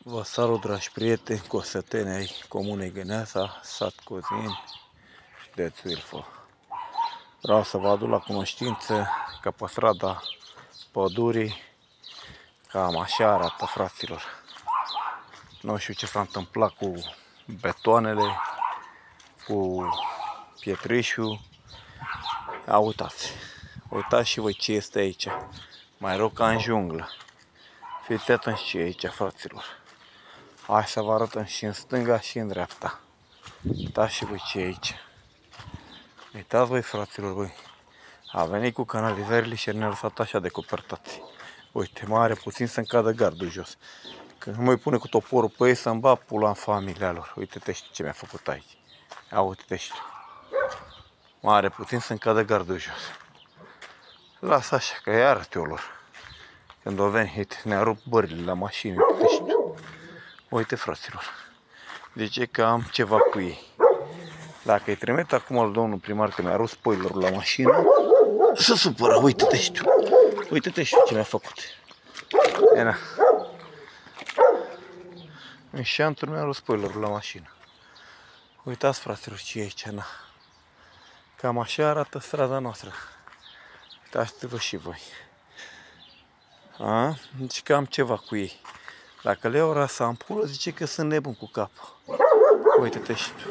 Vă salut, dragi prieteni, cosăteni ai Comunei Gâneasa, sat Cozin, județul Ilfov. Vreau să vă aduc la cunoștință că pe strada Pădurii cam așa arată, fraților. Nu știu ce s-a întâmplat cu betoanele, cu pietrișul. Uitați și voi ce este aici, mai rău ca în junglă. Fiți atenți ce e aici, fraților. Hai să vă arătăm și în stânga și în dreapta. Uitați și voi ce e aici. Uitați voi, fraților, voi. A venit cu canalizările și ne-a lăsat așa decopertați. Uite, mai are puțin să-mi cadă gardul jos. Când mă pune cu toporul pe ei să-mi bat pula în familia lor. Uite-te ce mi-a făcut aici. Ia uite-te și tu. Mai are puțin să-mi cadă gardul jos. Lasă așa, că îi arăt eu lor. Când o venit, ne-a rupt bările la mașini. Uite-te și tu. Uite, fraților. Zice că am ceva cu ei. Dacă îi trimit acum al domnul primar că mi-a rupt spoilerul la mașină, să supără, uite-te și tu. Uite-te și tu ce mi-a făcut. Ena. În șantul mi-a rupt spoilerul la mașină. Uitați, fraților, ce e aici, na. Cam așa arată strada noastră. Uitați-vă și voi. Deci că am ceva cu ei. Dacă le iau rasa în pulă, zice că sunt nebun cu capul. Uite-te și tu.